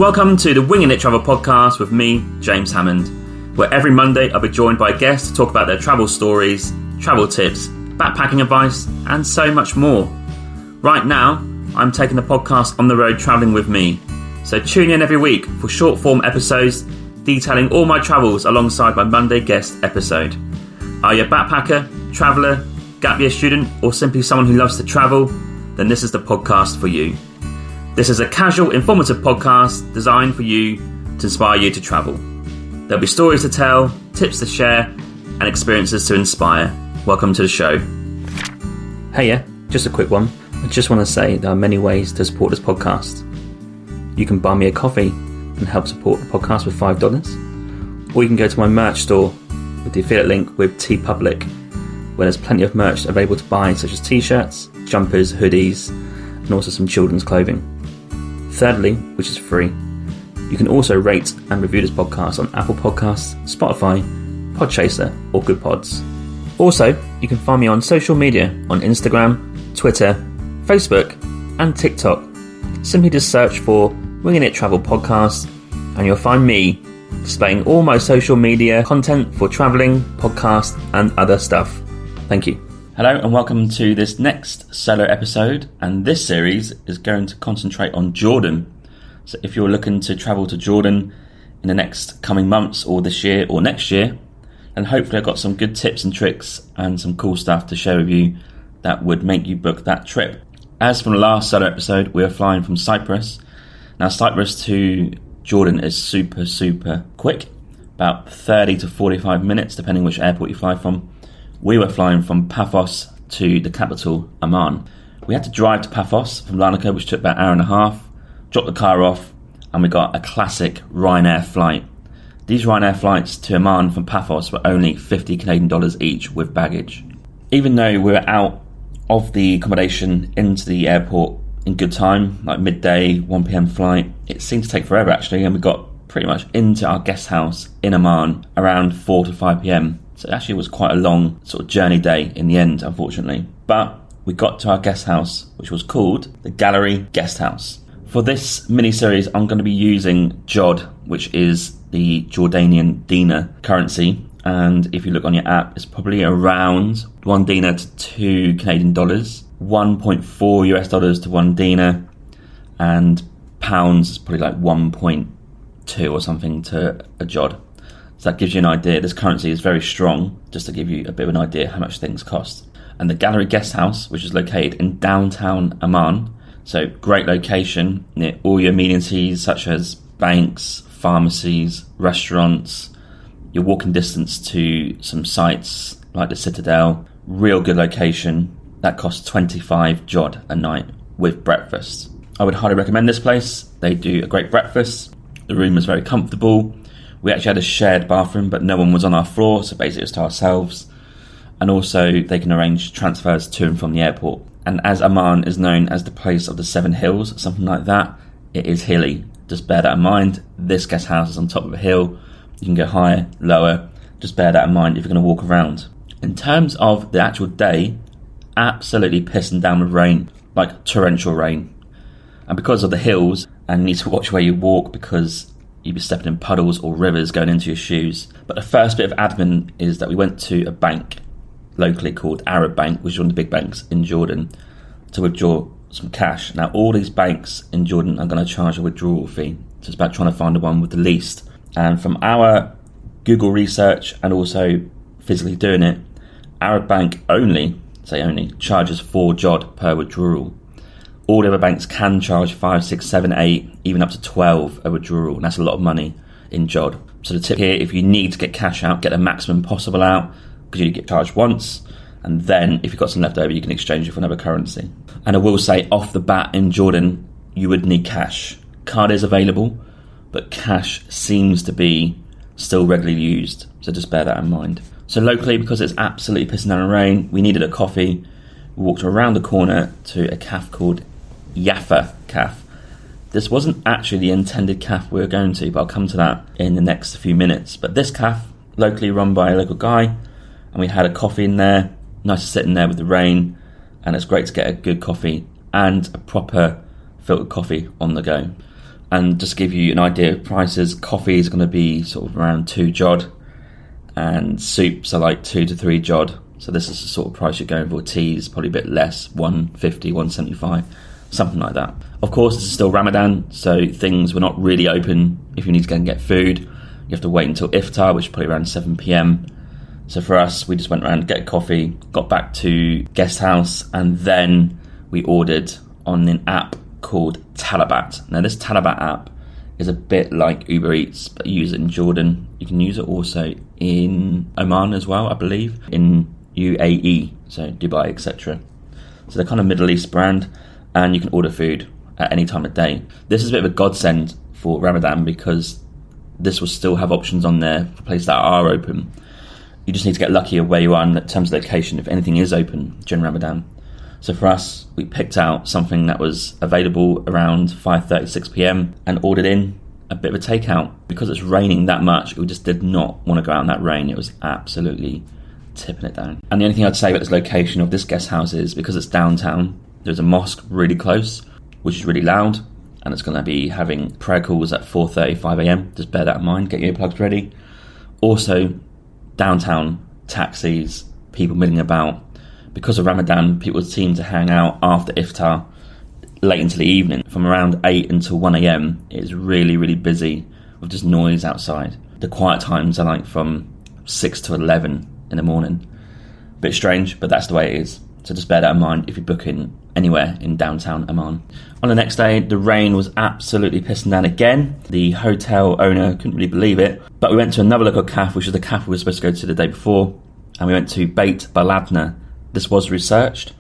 Welcome to the Winging It Travel podcast with me, James Hammond, where every Monday I'll be joined by guests to talk about their travel stories, travel tips, backpacking advice, and so much more. Right now, I'm taking the podcast on the road travelling with me, so tune in every week for short form episodes detailing all my travels alongside my Monday guest episode. Are you a backpacker, traveller, gap year student, or simply someone who loves to travel? Then this is the podcast for you. This is a casual, informative podcast designed for you to inspire you to travel. There'll be stories to tell, tips to share, and experiences to inspire. Welcome to the show. Hey, just a quick one. I just want to say there are many ways to support this podcast. You can buy me a coffee and help support the podcast with $5, or you can go to my merch store with the affiliate link with TeePublic, where there's plenty of merch available to buy, such as t-shirts, jumpers, hoodies, and also some children's clothing. Thirdly, which is free, you can also rate and review this podcast on Apple Podcasts, Spotify, Podchaser, or Good Pods. Also, you can find me on social media on Instagram, Twitter, Facebook, and TikTok. Simply just search for Winging It Travel Podcast, and you'll find me displaying all my social media content for travelling, podcasts, and other stuff. Thank you. Hello and welcome to this next solo episode, and this series is going to concentrate on Jordan. So if you're looking to travel to Jordan in the next coming months or this year or next year, then hopefully I've got some good tips and tricks and some cool stuff to share with you that would make you book that trip. As from the last solo episode, we are flying from Cyprus. Now Cyprus to Jordan is super quick, about 30 to 45 minutes depending which airport you fly from. We were flying from Paphos to the capital, Amman. We had to drive to Paphos from Larnaca, which took about an hour and a half, dropped the car off, and we got a classic Ryanair flight. These Ryanair flights to Amman from Paphos were only $50 Canadian each with baggage. Even though we were out of the accommodation into the airport in good time, like midday, 1pm flight, it seemed to take forever actually, and we got pretty much into our guest house in Amman around 4 to 5pm. So it actually was quite a long sort of journey day in the end, unfortunately. But we got to our guest house, which was called the Gallery Guest House. For this mini-series, I'm going to be using JOD, which is the Jordanian dinar currency. And if you look on your app, it's probably around 1 dinar to 2 Canadian dollars, 1.4 US dollars to 1 dinar, and pounds is probably like 1.2 or something to a JOD. So that gives you an idea. This currency is very strong, just to give you a bit of an idea how much things cost. And the Gallery Guest House, which is located in downtown Amman, so great location near all your amenities such as banks, pharmacies, restaurants, your walking distance to some sites like the Citadel. Real good location. That costs 25 JOD a night with breakfast. I would highly recommend this place. They do a great breakfast. The room was very comfortable. We actually had a shared bathroom, but no one was on our floor, so basically it was to ourselves. And also they can arrange transfers to and from the airport. And as Amman is known as the place of the 7 hills, something like that, it is hilly. Just bear that in mind. This guest house is on top of a hill. You can go higher, lower. Just bear that in mind if you're going to walk around. In terms of the actual day, absolutely pissing down with rain, like torrential rain. And because of the hills, and you need to watch where you walk because you'd be stepping in puddles or rivers going into your shoes. But the first bit of admin is that we went to a bank locally called Arab Bank, which is one of the big banks in Jordan, to withdraw some cash. Now, all these banks in Jordan are going to charge a withdrawal fee. So it's about trying to find the one with the least. And from our Google research and also physically doing it, Arab Bank only charges 4 JOD per withdrawal. All the other banks can charge 5, 6, 7, 8, even up to 12 a withdrawal, and that's a lot of money in JOD. So the tip here, if you need to get cash out, get the maximum possible out, because you get charged once, and then if you've got some left over, you can exchange it for another currency. And I will say, off the bat in Jordan, you would need cash. Card is available, but cash seems to be still regularly used, so just bear that in mind. So locally, because it's absolutely pissing down rain, we needed a coffee. We walked around the corner to a cafe called Jaffa Cafe. This wasn't actually the intended cafe we were going to, but I'll come to that in the next few minutes. But this cafe, locally run by a local guy, and we had a coffee in there. Nice to sit in there with the rain, and it's great to get a good coffee and a proper filtered coffee on the go. And just to give you an idea of prices, coffee is going to be sort of around 2 jod, and soups are like 2 to 3 jod. So this is the sort of price you're going for. Teas probably a bit less, 150, 175, something like that. Of course, this is still Ramadan, so things were not really open. If you need to go and get food, you have to wait until iftar, which is probably around 7 p.m. So for us, we just went around, get a coffee, got back to guest house, and then we ordered on an app called Talabat. Now this Talabat app is a bit like Uber Eats, but you use it in Jordan. You can use it also in Oman as well, I believe, in UAE, so Dubai, etc. So they're kind of Middle East brand, and you can order food at any time of day. This is a bit of a godsend for Ramadan because this will still have options on there for places that are open. You just need to get lucky of where you are in terms of location if anything is open during Ramadan. So for us, we picked out something that was available around 5:30, 6 p.m. and ordered in a bit of a takeout. Because it's raining that much, we just did not want to go out in that rain. It was absolutely tipping it down. And the only thing I'd say about this location of this guest house is because it's downtown, there's a mosque really close, which is really loud, and it's going to be having prayer calls at 4:30, 5 a.m. Just bear that in mind, get your earplugs ready. Also, downtown, taxis, people milling about. Because of Ramadan, people seem to hang out after iftar late into the evening. From around 8 until 1 a.m, it's really, really busy with just noise outside. The quiet times are like from 6 to 11 in the morning. Bit strange, but that's the way it is. So just bear that in mind if you're booking anywhere in downtown Amman. On the next day, the rain was absolutely pissing down again. The hotel owner couldn't really believe it. But we went to another local cafe, which was the cafe we were supposed to go to the day before. And we went to Beit Baladna. This was researched,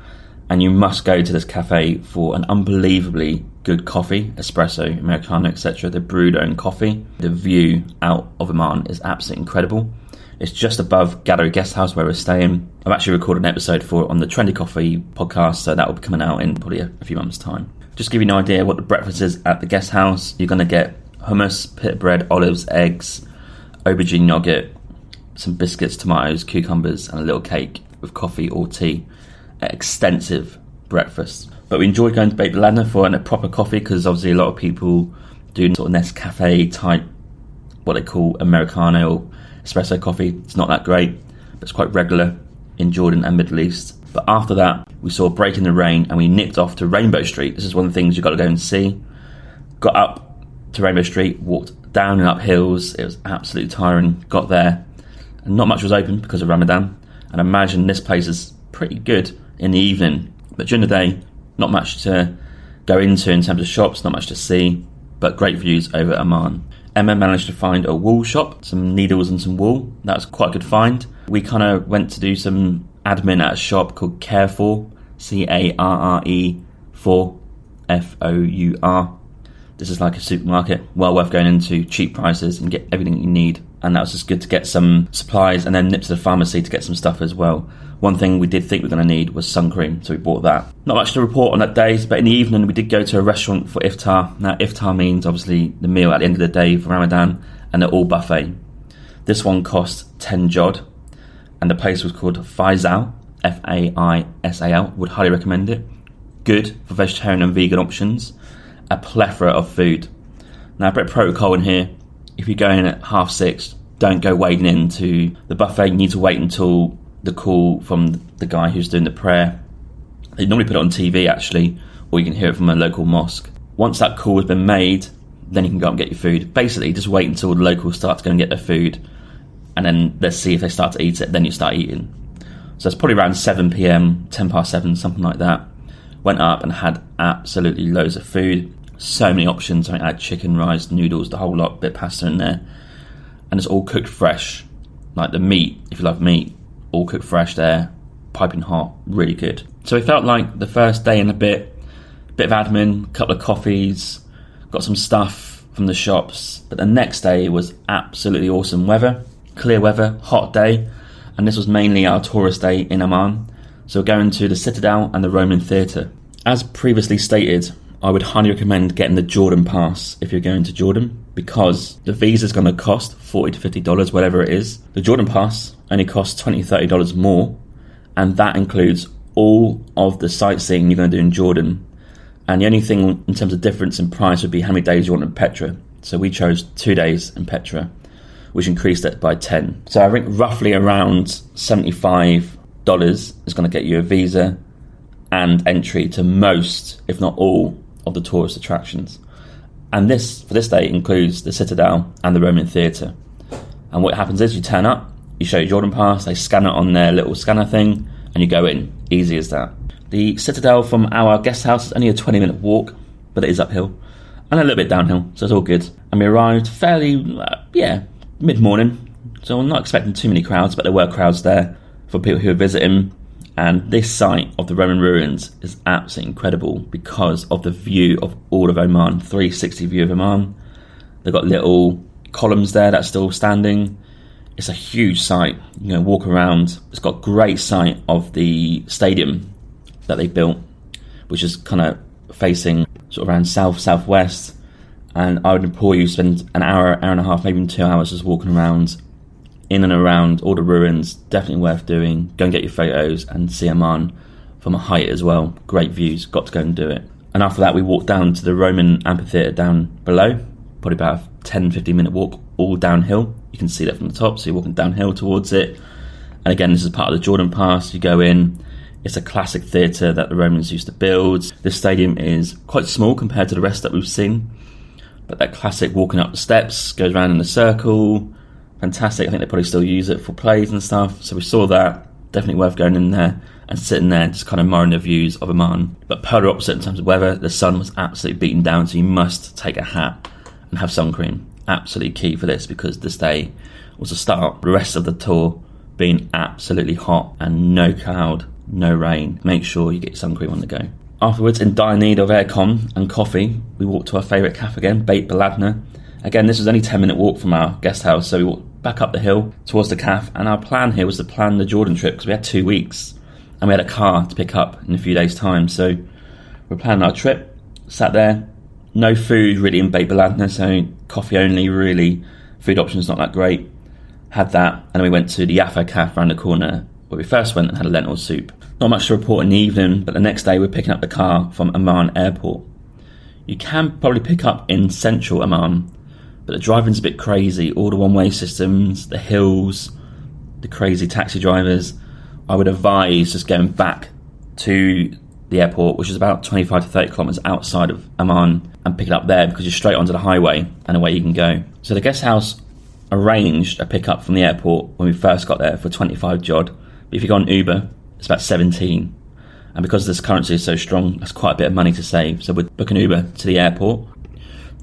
and you must go to this cafe for an unbelievably good coffee, espresso, Americano, etc. They brew their own coffee. The view out of Amman is absolutely incredible. It's just above Gallery Guest House where we're staying. I've actually recorded an episode for it on the Trendy Coffee podcast, so that will be coming out in probably a few months' time. Just to give you an idea what the breakfast is at the guest house, you're going to get hummus, pita bread, olives, eggs, aubergine yogurt, some biscuits, tomatoes, cucumbers, and a little cake with coffee or tea. Extensive breakfast. But we enjoyed going to Beit Baladna for a proper coffee because obviously a lot of people do sort of Nescafe type, what they call Americano or espresso coffee. It's not that great, but it's quite regular in Jordan and Middle East. But after that, we saw a break in the rain and we nipped off to Rainbow Street. This is one of the things you've got to go and see. Got up to Rainbow Street, walked down and up hills. It was absolutely tiring. Got there and not much was open because of Ramadan. And I imagine this place is pretty good in the evening. But during the day, not much to go into in terms of shops, not much to see, but great views over Amman. Emma managed to find a wool shop, some needles and some wool. That was quite a good find. We kind of went to do some admin at a shop called Care4, Carre 4 FOUR. This is like a supermarket, well worth going into, cheap prices and get everything you need. And that was just good to get some supplies and then nip to the pharmacy to get some stuff as well. One thing we did think we were going to need was suncream, so we bought that. Not much to report on that day, but in the evening we did go to a restaurant for iftar. Now iftar means obviously the meal at the end of the day for Ramadan, and they're all buffet. This one cost 10 jod, and the place was called Faisal, Faisal. Would highly recommend it. Good for vegetarian and vegan options. A plethora of food. Now a bit of protocol in here. If you go in at 6:30, don't go wading into the buffet. You need to wait until the call from the guy who's doing the prayer. They normally put it on TV actually, or you can hear it from a local mosque. Once that call has been made, then you can go up and get your food. Basically, just wait until the locals start to go and get their food, and then let's see if they start to eat it, then you start eating. So it's probably around 7 p.m, 7:10, something like that. Went up and had absolutely loads of food. So many options. I had chicken, rice, noodles, the whole lot, bit of pasta in there. And it's all cooked fresh. Like the meat, if you love meat, all cooked fresh there, piping hot, really good. So it felt like the first day and a bit of admin, couple of coffees, got some stuff from the shops. But the next day was absolutely awesome weather, clear weather, hot day. And this was mainly our tourist day in Amman. So we're going to the Citadel and the Roman Theatre. As previously stated, I would highly recommend getting the Jordan Pass if you're going to Jordan, because the visa is going to cost $40 to $50, whatever it is. The Jordan Pass only costs $20 to $30 more, and that includes all of the sightseeing you're going to do in Jordan, And the only thing in terms of difference in price would be how many days you want in Petra. So we chose 2 days in Petra, which increased it by 10. So I think roughly around $75 is going to get you a visa and entry to most, if not all, of the tourist attractions. And this, for this day, includes the Citadel and the Roman Theatre. And what happens is you turn up, you show your Jordan Pass, they scan it on their little scanner thing, and you go in. Easy as that. The Citadel from our guest house is only a 20-minute walk, but it is uphill, and a little bit downhill, so it's all good. And we arrived fairly, mid-morning, so I'm not expecting too many crowds, but there were crowds there for people who were visiting. And this site of the Roman ruins is absolutely incredible because of the view of all of Oman, 360 view of Oman. They've got little columns there that's still standing. It's a huge site. You know, walk around. It's got great sight of the stadium that they built, which is kind of facing sort of around southwest. And I would implore you to spend an hour and a half, maybe even 2 hours just walking around, in and around all the ruins. Definitely worth doing. Go and get your photos and see Amman from a height as well. Great views. Got to go and do it. And after that, we walked down to the Roman amphitheatre down below. Probably about a 10-15 minute walk, all downhill. You can see that from the top, so you're walking downhill towards it. And again, this is part of the Jordan Pass. You go in. It's a classic theatre that the Romans used to build. This stadium is quite small compared to the rest that we've seen. But that classic walking up the steps, goes around in a circle. Fantastic. I think they probably still use it for plays and stuff. So we saw that. Definitely worth going in there and sitting there, just kind of admiring the views of Amman. But polar opposite in terms of weather. The sun was absolutely beaten down, so you must take a hat and have sun cream. Absolutely key for this, because this day was the start. The rest of the tour being absolutely hot and no cloud, no rain. Make sure you get your sun cream on the go. Afterwards, in dire need of aircon and coffee, we walked to our favourite cafe again, Beit Baladna. Again, this was only a 10-minute walk from our guest house, so we walked back up the hill towards the cafe. And our plan here was to plan the Jordan trip, because we had 2 weeks and we had a car to pick up in a few days' time. So we're planning our trip, sat there, no food really in Beit Baladna, so coffee only really. Food options not that great. Had that, and then we went to the Yafa Cafe around the corner, where we first went and had a lentil soup. Not much to report in the evening, but the next day we're picking up the car from Amman Airport. You can probably pick up in central Amman, but the driving's a bit crazy. All the one-way systems, the hills, the crazy taxi drivers. I would advise just going back to the airport, which is about 25 to 30 kilometres outside of Amman, and pick it up there, because you're straight onto the highway and away you can go. So the guest house arranged a pickup from the airport when we first got there for 25 jod. But if you go on Uber, it's about 17. And because this currency is so strong, that's quite a bit of money to save. So we're booking Uber to the airport,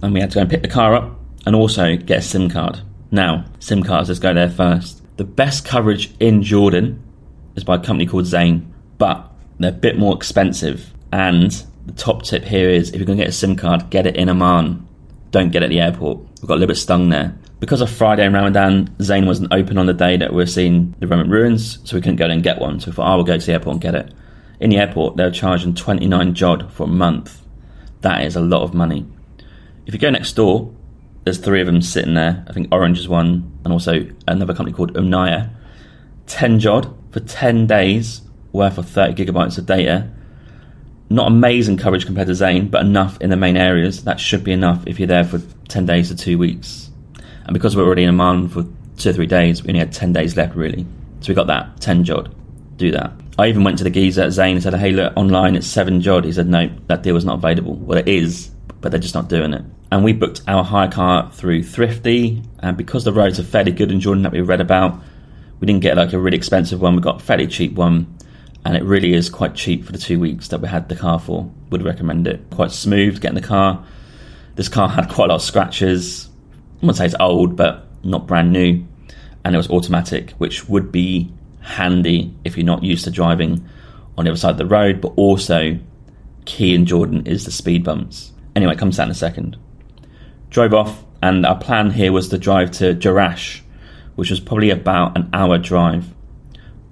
and we had to go and pick the car up and also get a SIM card. Now, SIM cards, let's go there first. The best coverage in Jordan is by a company called Zain, but they're a bit more expensive. And the top tip here is, if you're going to get a SIM card, get it in Amman. Don't get it at the airport. We got a little bit stung there. Because of Friday and Ramadan, Zain wasn't open on the day that we were seeing the Roman ruins, so we couldn't go there and get one. So we thought, we'll go to the airport and get it. In the airport, they were charging 29 jod for a month. That is a lot of money. If you go next door, there's 3 of them sitting there. I think Orange is one, and also another company called Umnaya. 10 jod for 10 days worth of 30 gigabytes of data. Not amazing coverage compared to Zain, but enough in the main areas. That should be enough if you're there for 10 days to 2 weeks. And because we're already in Amman for 2 or 3 days, we only had 10 days left really. So we got that, 10 jod. Do that. I even went to the geezer at Zain and said, hey look, online it's 7 jod. He said, no, that deal was not available. Well, it is, but they're just not doing it. And we booked our hire car through Thrifty, and because the roads are fairly good in Jordan that we read about, we didn't get like a really expensive one. We got a fairly cheap one, and it really is quite cheap for the 2 weeks that we had the car for. Would recommend it. Quite smooth to get in the car. This car had quite a lot of scratches. I wouldn't say it's old, but not brand new. And it was automatic, which would be handy if you're not used to driving on the other side of the road. But also, key in Jordan is the speed bumps. Anyway, it comes to that in a second. Drove off, and our plan here was to drive to Jerash, which was probably about an hour drive,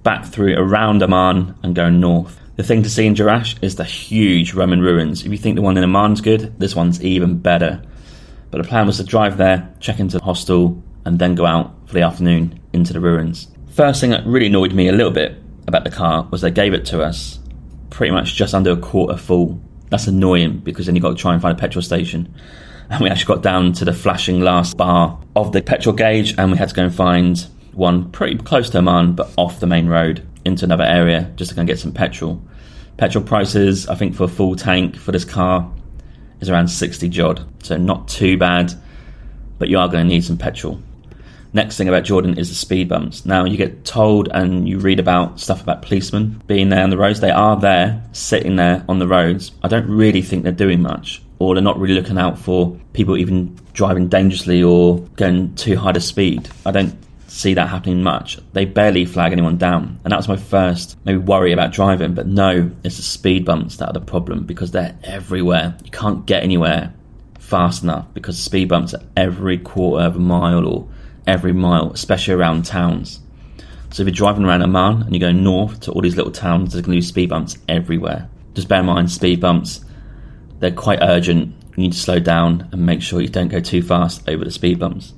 back through around Amman and going north. The thing to see in Jerash is the huge Roman ruins. If you think the one in Amman's good, this one's even better. But the plan was to drive there, check into the hostel, and then go out for the afternoon into the ruins. First thing that really annoyed me a little bit about the car was they gave it to us pretty much just under a quarter full. That's annoying because then you've got to try and find a petrol station. And we actually got down to the flashing last bar of the petrol gauge, and we had to go and find one pretty close to Amman, but off the main road into another area just to go and get some petrol. Petrol prices, I think for a full tank for this car is around 60 jod, so not too bad, but you are going to need some petrol. Next thing about Jordan is the speed bumps. Now, you get told and you read about stuff about policemen being there on the roads. They are there, sitting there on the roads. I don't really think they're doing much, or they're not really looking out for people even driving dangerously or going too high to speed. I don't see that happening much. They barely flag anyone down, and that was my first maybe worry about driving. But no, it's the speed bumps that are the problem, because they're everywhere. You can't get anywhere fast enough because speed bumps are every quarter of a mile or every mile, especially around towns. So if you're driving around Amman and you go north to all these little towns, there's going to be speed bumps everywhere. Just bear in mind, speed bumps, they're quite urgent. You need to slow down and make sure you don't go too fast over the speed bumps.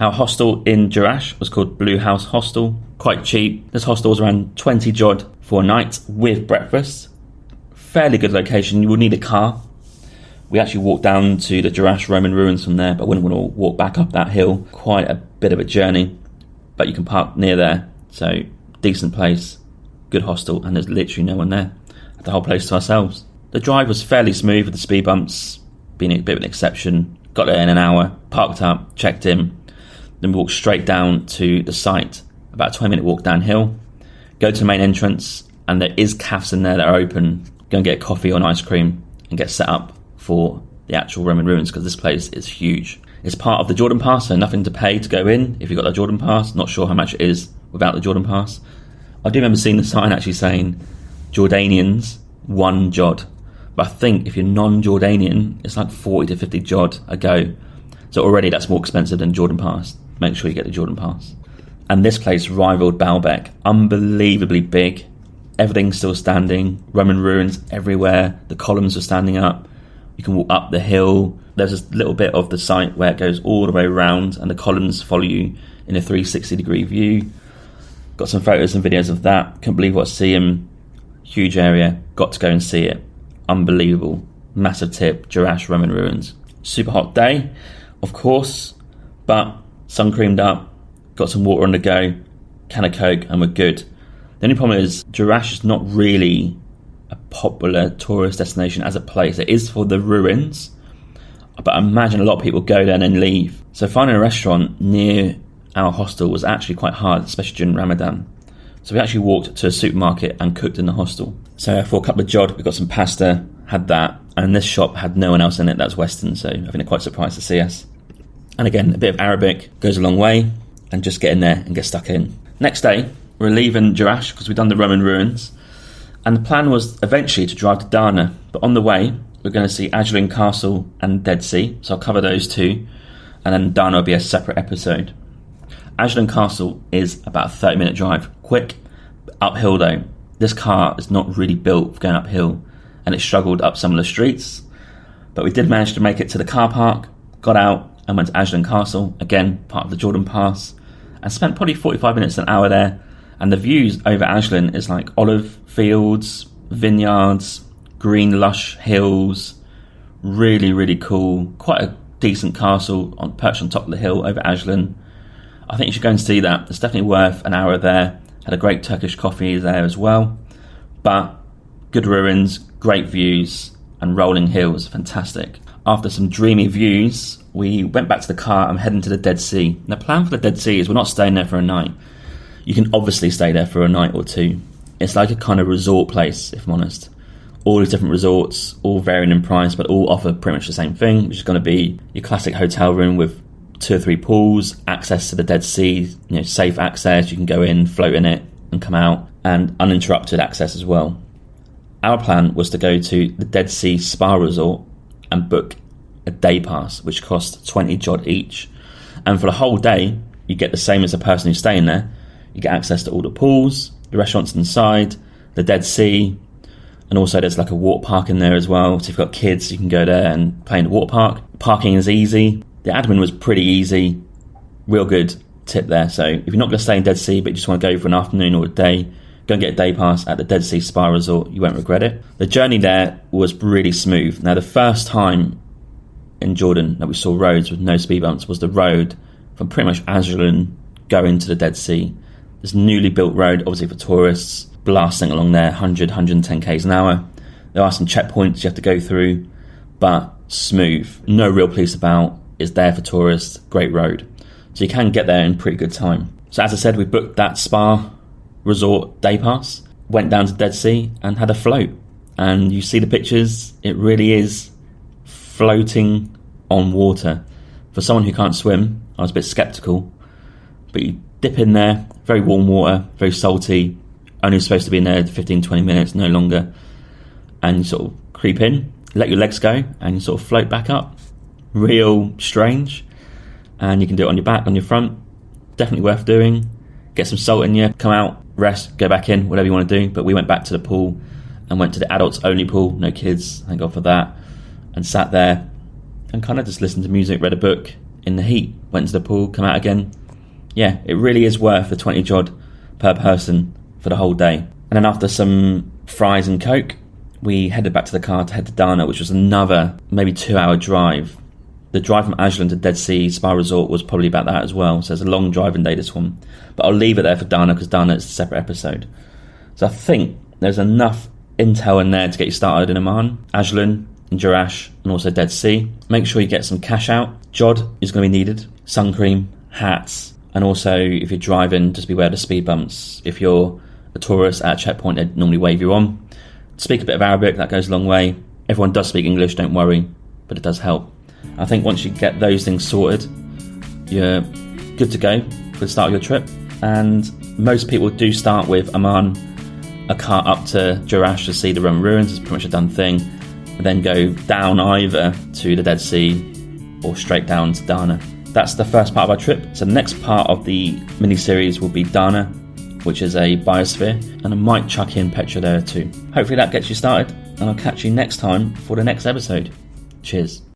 Our hostel in Jerash was called Blue House Hostel. Quite cheap. This hostel was around 20 jod for a night with breakfast. Fairly good location. You will need a car. We actually walked down to the Jerash Roman ruins from there, but wouldn't want to walk back up that hill. Quite a bit of a journey, but you can park near there. So decent place, good hostel, and there's literally no one there. Had the whole place to ourselves. The drive was fairly smooth with the speed bumps being a bit of an exception. Got there in an hour, parked up, checked in, then we walked straight down to the site. About a 20-minute walk downhill. Go to the main entrance, and there is cafes in there that are open. Go and get a coffee or an ice cream and get set up for the actual Roman ruins, because this place is huge. It's part of the Jordan Pass, so nothing to pay to go in if you've got the Jordan Pass. Not sure how much it is without the Jordan Pass. I do remember seeing the sign actually saying Jordanians 1 jod, but I think if you're non-Jordanian it's like 40 to 50 jod a go, so already that's more expensive than Jordan Pass. Make sure you get the Jordan Pass. And this place rivaled Baalbek. Unbelievably big, everything's still standing, Roman ruins everywhere, the columns are standing up. You can walk up the hill. There's a little bit of the site where it goes all the way around and the columns follow you in a 360 degree view. Got some photos and videos of that. Couldn't believe what I was seeing. Huge area. Got to go and see it. Unbelievable. Massive tip. Jerash Roman ruins. Super hot day, of course, but sun creamed up. Got some water on the go. Can of Coke, and we're good. The only problem is Jerash is not really a popular tourist destination as a place. It is for the ruins, but I imagine a lot of people go there and then leave. So finding a restaurant near our hostel was actually quite hard, especially during Ramadan. So we actually walked to a supermarket and cooked in the hostel. So for a couple of jod, we got some pasta, had that, and this shop had no one else in it. That's Western, so I think they're quite surprised to see us. And again, a bit of Arabic goes a long way, and just get in there and get stuck in. Next day, we're leaving Jerash because we've done the Roman ruins. And the plan was eventually to drive to Dana, but on the way we're going to see Ajloun Castle and Dead Sea, so I'll cover those two, and then Dana will be a separate episode. Ajloun Castle is about a 30-minute drive, quick, uphill though. This car is not really built for going uphill, and it struggled up some of the streets, but we did manage to make it to the car park, got out and went to Ajloun Castle, again part of the Jordan Pass, and spent probably 45 minutes, an hour there. And the views over Ajloun is like olive fields, vineyards, green lush hills. Really, really cool. Quite a decent castle perched on top of the hill over Ajloun. I think you should go and see that. It's definitely worth an hour there. Had a great Turkish coffee there as well. But good ruins, great views, and rolling hills. Fantastic. After some dreamy views, we went back to the car and heading to the Dead Sea. And the plan for the Dead Sea is we're not staying there for a night. You can obviously stay there for a night or two. It's like a kind of resort place, if I'm honest. All these different resorts, all varying in price, but all offer pretty much the same thing, which is going to be your classic hotel room with 2 or 3 pools, access to the Dead Sea, safe access. You can go in, float in it, and come out, and uninterrupted access as well. Our plan was to go to the Dead Sea Spa Resort and book a day pass, which costs 20 jod each. And for the whole day, you get the same as the person who's staying there. You get access to all the pools, the restaurants inside, the Dead Sea, and also there's like a water park in there as well. So if you've got kids, you can go there and play in the water park. Parking is easy. The admin was pretty easy. Real good tip there. So if you're not going to stay in Dead Sea, but you just want to go for an afternoon or a day, go and get a day pass at the Dead Sea Spa Resort. You won't regret it. The journey there was really smooth. Now, the first time in Jordan that we saw roads with no speed bumps was the road from pretty much Ajloun going to the Dead Sea. This newly built road, obviously for tourists, blasting along there, 100, 110 k's an hour. There are some checkpoints you have to go through, but smooth. No real police about. It's there for tourists. Great road. So you can get there in pretty good time. So as I said, we booked that spa resort day pass, went down to Dead Sea and had a float. And you see the pictures, it really is floating on water. For someone who can't swim, I was a bit sceptical, but you dip in there, very warm water, very salty, only supposed to be in there 15-20 minutes, no longer, and you sort of creep in, let your legs go, and you sort of float back up. Real strange, and you can do it on your back, on your front. Definitely worth doing. Get some salt in you, come out, rest, go back in, whatever you want to do. But we went back to the pool and went to the adults only pool, no kids, thank God for that, and sat there and kind of just listened to music, read a book in the heat, went to the pool, come out again. Yeah, it really is worth the 20 odd per person for the whole day. And then after some fries and Coke, we headed back to the car to head to Dana, which was another maybe 2-hour drive. The drive from Ajloun to Dead Sea Spa Resort was probably about that as well. So it's a long driving day, this one. But I'll leave it there for Dana because Dana is a separate episode. So I think there's enough intel in there to get you started in Amman, Ajloun, and Jerash, and also Dead Sea. Make sure you get some cash out. Jod is going to be needed. Suncream, hats, and also if you're driving, just beware of the speed bumps. If you're a tourist at a checkpoint, they normally wave you on. Speak a bit of Arabic, that goes a long way. Everyone does speak English, don't worry, but it does help. I think once you get those things sorted, you're good to go for the start of your trip. And most people do start with Amman, a car up to Jerash to see the Roman ruins. It's pretty much a done thing. And then go down either to the Dead Sea or straight down to Dana. That's the first part of our trip. So the next part of the mini-series will be Dana, which is a biosphere. And I might chuck in Petra there too. Hopefully that gets you started. And I'll catch you next time for the next episode. Cheers.